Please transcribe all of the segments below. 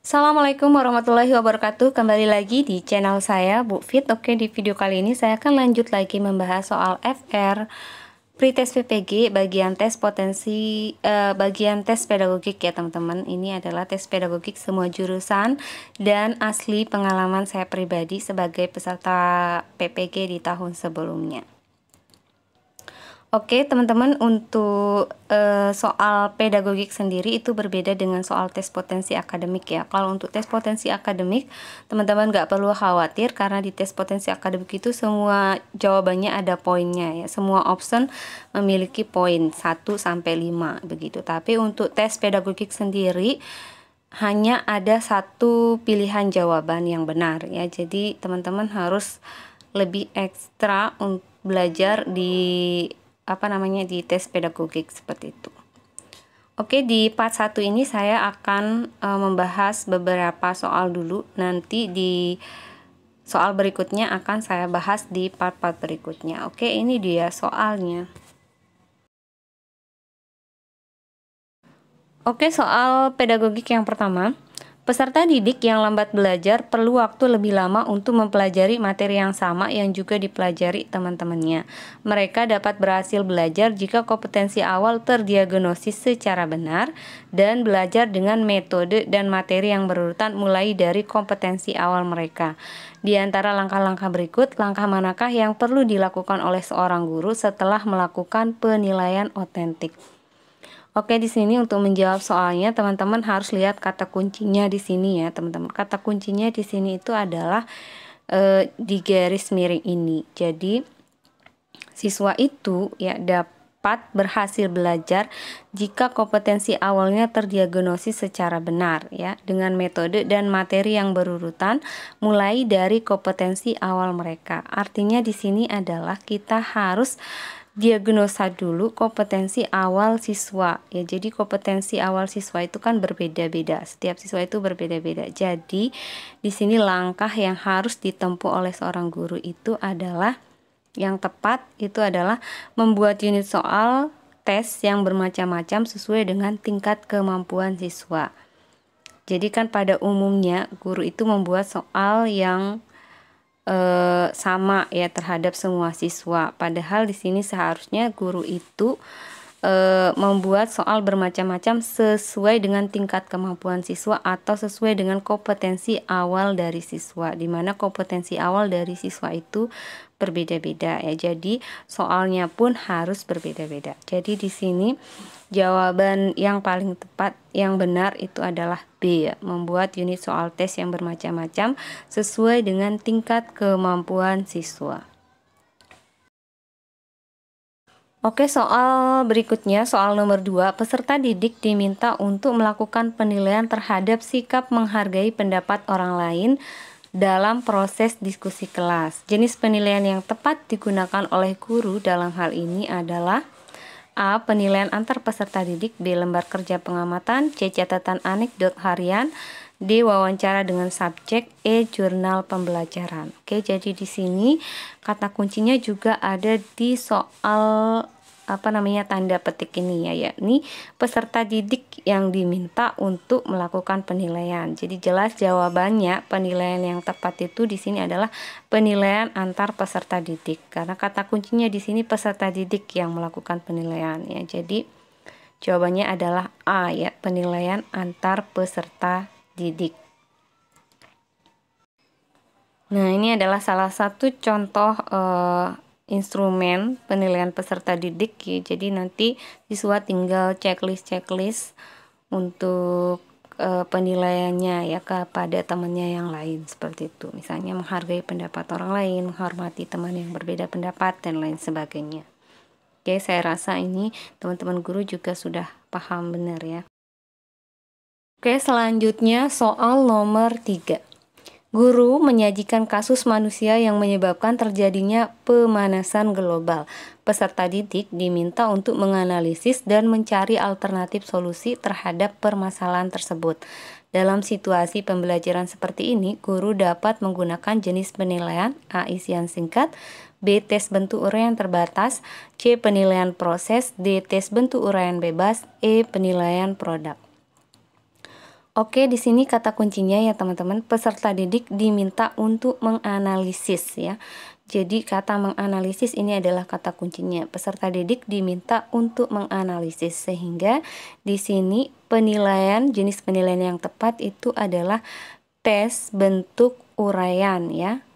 Assalamualaikum warahmatullahi wabarakatuh. Kembali lagi di channel saya Bu Fit. Oke, di video kali ini saya akan lanjut lagi membahas soal FR Pretest PPG bagian tes bagian tes pedagogik ya teman-teman. Ini adalah tes pedagogik semua jurusan dan asli pengalaman saya pribadi sebagai peserta PPG di tahun sebelumnya. Oke teman-teman, untuk soal pedagogik sendiri itu berbeda dengan soal tes potensi akademik ya. Kalau untuk tes potensi akademik, teman-teman nggak perlu khawatir karena di tes potensi akademik itu semua jawabannya ada poinnya ya. Semua option memiliki poin 1-5 begitu. Tapi untuk tes pedagogik sendiri hanya ada satu pilihan jawaban yang benar ya. Jadi teman-teman harus lebih ekstra untuk belajar di di tes pedagogik seperti itu. Oke, di part 1 ini saya akan membahas beberapa soal dulu. Nanti di soal berikutnya akan saya bahas di part-part berikutnya. Oke, ini dia soalnya. Oke, soal pedagogik yang pertama. Peserta didik yang lambat belajar perlu waktu lebih lama untuk mempelajari materi yang sama yang juga dipelajari teman-temannya. Mereka dapat berhasil belajar jika kompetensi awal terdiagnosis secara benar dan belajar dengan metode dan materi yang berurutan mulai dari kompetensi awal mereka. Di antara langkah-langkah berikut, langkah manakah yang perlu dilakukan oleh seorang guru setelah melakukan penilaian otentik? Oke, di sini untuk menjawab soalnya teman-teman harus lihat kata kuncinya di sini ya, teman-teman. Kata kuncinya di sini itu adalah di garis miring ini. Jadi siswa itu ya dapat berhasil belajar jika kompetensi awalnya terdiagnosis secara benar ya, dengan metode dan materi yang berurutan mulai dari kompetensi awal mereka. Artinya di sini adalah kita harus diagnosa dulu kompetensi awal siswa ya. Jadi kompetensi awal siswa itu kan berbeda-beda, setiap siswa itu berbeda-beda. Jadi di sini langkah yang harus ditempuh oleh seorang guru itu adalah yang tepat itu adalah membuat unit soal tes yang bermacam-macam sesuai dengan tingkat kemampuan siswa. Jadi kan pada umumnya guru itu membuat soal yang sama ya terhadap semua siswa. Padahal di sini seharusnya guru itu membuat soal bermacam-macam sesuai dengan tingkat kemampuan siswa atau sesuai dengan kompetensi awal dari siswa, di mana kompetensi awal dari siswa itu berbeda-beda ya. Jadi soalnya pun harus berbeda-beda. Jadi di sini jawaban yang paling tepat yang benar itu adalah B ya, membuat unit soal tes yang bermacam-macam sesuai dengan tingkat kemampuan siswa. Oke, soal berikutnya, soal nomor 2, peserta didik diminta untuk melakukan penilaian terhadap sikap menghargai pendapat orang lain dalam proses diskusi kelas. Jenis penilaian yang tepat digunakan oleh guru dalam hal ini adalah A. Penilaian antar peserta didik, B. Lembar kerja pengamatan, C. Catatan anekdot harian, D. Wawancara dengan subjek, E. Jurnal pembelajaran. Oke, jadi di sini kata kuncinya juga ada di soal tanda petik ini ya, yakni peserta didik yang diminta untuk melakukan penilaian. Jadi jelas jawabannya penilaian yang tepat itu di sini adalah penilaian antar peserta didik, karena kata kuncinya di sini peserta didik yang melakukan penilaian ya. Jadi jawabannya adalah A ya, penilaian antar peserta didik. Nah, ini adalah salah satu contoh instrumen penilaian peserta didik ya. Jadi nanti siswa tinggal checklist untuk penilaiannya ya kepada temannya yang lain seperti itu. Misalnya menghargai pendapat orang lain, menghormati teman yang berbeda pendapat dan lain sebagainya. Oke, saya rasa ini teman-teman guru juga sudah paham benar ya. Oke, selanjutnya soal nomor 3. Guru menyajikan kasus manusia yang menyebabkan terjadinya pemanasan global. Peserta didik diminta untuk menganalisis dan mencari alternatif solusi terhadap permasalahan tersebut. Dalam situasi pembelajaran seperti ini, guru dapat menggunakan jenis penilaian A. Isian singkat, B. Tes bentuk uraian terbatas, C. Penilaian proses, D. Tes bentuk uraian bebas, E. Penilaian produk. Oke, di sini kata kuncinya ya teman-teman, peserta didik diminta untuk menganalisis ya. Jadi kata menganalisis ini adalah kata kuncinya. Peserta didik diminta untuk menganalisis, sehingga di sini penilaian, jenis penilaian yang tepat itu adalah tes bentuk uraian ya.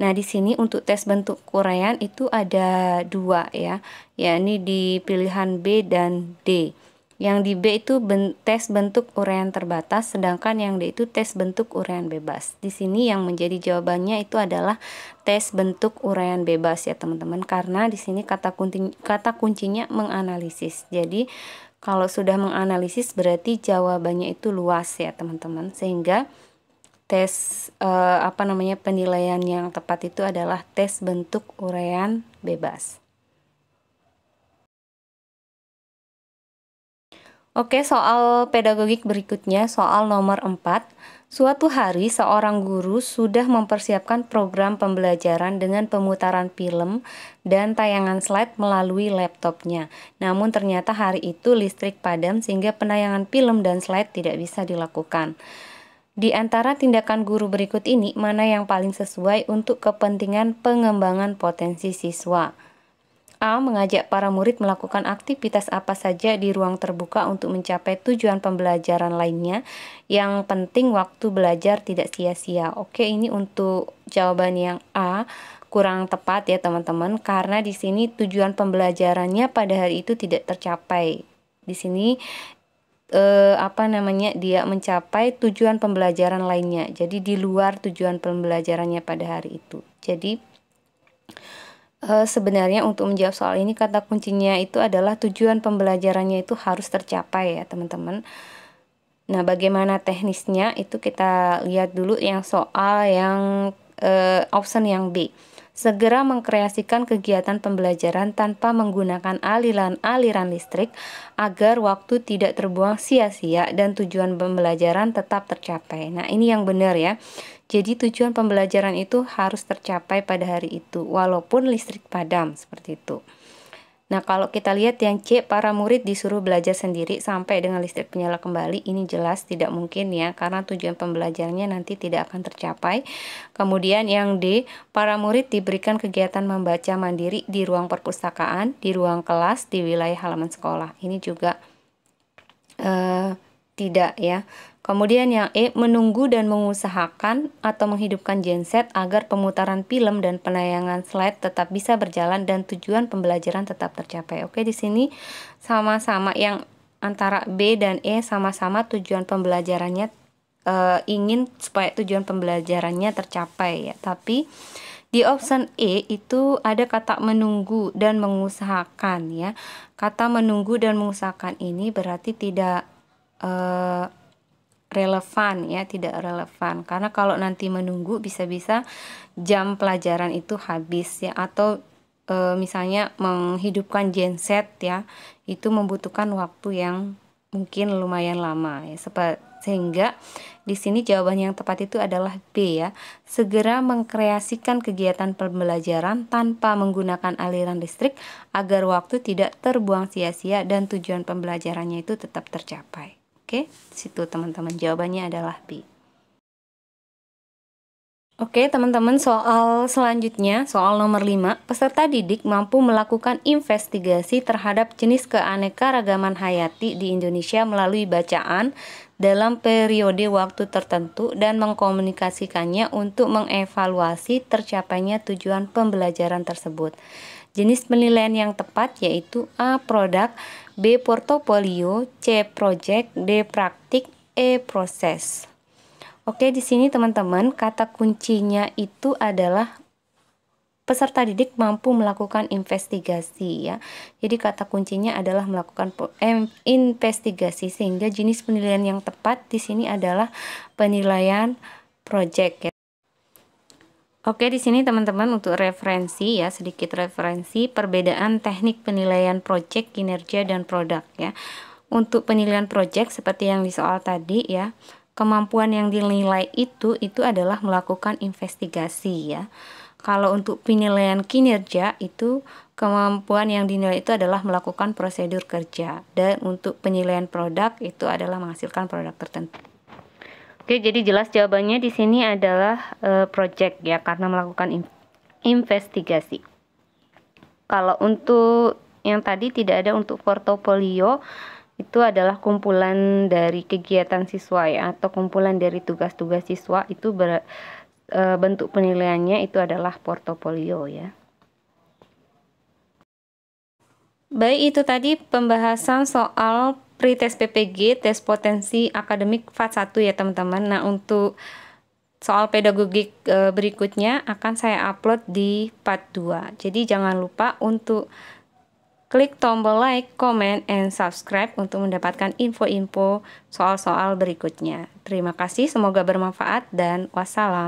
Nah, di sini untuk tes bentuk uraian itu ada dua ya, yakni di pilihan B dan D. Yang di B itu tes bentuk uraian terbatas, sedangkan yang D itu tes bentuk uraian bebas. Di sini yang menjadi jawabannya itu adalah tes bentuk uraian bebas ya teman-teman, karena di sini kata kuncinya menganalisis. Jadi kalau sudah menganalisis berarti jawabannya itu luas ya teman-teman, sehingga tes penilaian yang tepat itu adalah tes bentuk uraian bebas. Oke, soal pedagogik berikutnya, soal nomor 4. Suatu hari seorang guru sudah mempersiapkan program pembelajaran dengan pemutaran film dan tayangan slide melalui laptopnya. Namun ternyata hari itu listrik padam sehingga penayangan film dan slide tidak bisa dilakukan. Di antara tindakan guru berikut ini, mana yang paling sesuai untuk kepentingan pengembangan potensi siswa? A. Mengajak para murid melakukan aktivitas apa saja di ruang terbuka untuk mencapai tujuan pembelajaran lainnya. Yang penting waktu belajar tidak sia-sia. Oke, ini untuk jawaban yang A kurang tepat ya teman-teman, karena di sini tujuan pembelajarannya pada hari itu tidak tercapai. Di sini dia mencapai tujuan pembelajaran lainnya. Jadi di luar tujuan pembelajarannya pada hari itu. Jadi sebenarnya untuk menjawab soal ini kata kuncinya itu adalah tujuan pembelajarannya itu harus tercapai ya teman-teman. Nah, bagaimana teknisnya itu kita lihat dulu yang soal yang option yang B. Segera mengkreasikan kegiatan pembelajaran tanpa menggunakan aliran listrik agar waktu tidak terbuang sia-sia dan tujuan pembelajaran tetap tercapai. Nah, ini yang benar ya. Jadi tujuan pembelajaran itu harus tercapai pada hari itu walaupun listrik padam, seperti itu. Nah, kalau kita lihat yang C, para murid disuruh belajar sendiri sampai dengan listrik menyala kembali, ini jelas tidak mungkin ya, karena tujuan pembelajarannya nanti tidak akan tercapai. Kemudian yang D, para murid diberikan kegiatan membaca mandiri di ruang perpustakaan, di ruang kelas, di wilayah halaman sekolah. Ini juga tidak ya. Kemudian yang E, menunggu dan mengusahakan atau menghidupkan genset agar pemutaran film dan penayangan slide tetap bisa berjalan dan tujuan pembelajaran tetap tercapai. Oke, di sini sama-sama yang antara B dan E sama-sama tujuan pembelajarannya ingin supaya tujuan pembelajarannya tercapai ya. Tapi di option E itu ada kata menunggu dan mengusahakan ya. Kata menunggu dan mengusahakan ini berarti tidak relevan ya, tidak relevan, karena kalau nanti menunggu bisa-bisa jam pelajaran itu habis ya, atau misalnya menghidupkan genset ya, itu membutuhkan waktu yang mungkin lumayan lama ya, sehingga di sini jawaban yang tepat itu adalah B ya. Segera mengkreasikan kegiatan pembelajaran tanpa menggunakan aliran listrik agar waktu tidak terbuang sia-sia dan tujuan pembelajarannya itu tetap tercapai. Oke, situ teman-teman jawabannya adalah B. Oke teman-teman, soal selanjutnya, soal nomor 5. Peserta didik mampu melakukan investigasi terhadap jenis keanekaragaman hayati di Indonesia melalui bacaan dalam periode waktu tertentu dan mengkomunikasikannya untuk mengevaluasi tercapainya tujuan pembelajaran tersebut. Jenis penilaian yang tepat yaitu A. Produk, B. Portofolio, C. Project, D. Praktik, E. Proses. Oke, di sini teman-teman kata kuncinya itu adalah peserta didik mampu melakukan investigasi ya. Jadi kata kuncinya adalah melakukan investigasi, sehingga jenis penilaian yang tepat di sini adalah penilaian project ya. Oke, di sini teman-teman untuk referensi ya, sedikit referensi perbedaan teknik penilaian proyek, kinerja, dan produk ya. Untuk penilaian proyek seperti yang di soal tadi ya, kemampuan yang dinilai itu adalah melakukan investigasi ya. Kalau untuk penilaian kinerja itu kemampuan yang dinilai itu adalah melakukan prosedur kerja, dan untuk penilaian produk itu adalah menghasilkan produk tertentu. Oke, jadi jelas jawabannya di sini adalah project ya, karena melakukan investigasi. Kalau untuk yang tadi tidak ada untuk portofolio, itu adalah kumpulan dari kegiatan siswa ya, atau kumpulan dari tugas-tugas siswa, itu bentuk penilaiannya itu adalah portofolio ya. Baik, itu tadi pembahasan soal pretest PPG, tes potensi akademik FAT 1 ya teman-teman. Nah, untuk soal pedagogik berikutnya akan saya upload di part 2. Jadi jangan lupa untuk klik tombol like, comment, and subscribe untuk mendapatkan info-info soal-soal berikutnya. Terima kasih, semoga bermanfaat dan wassalam.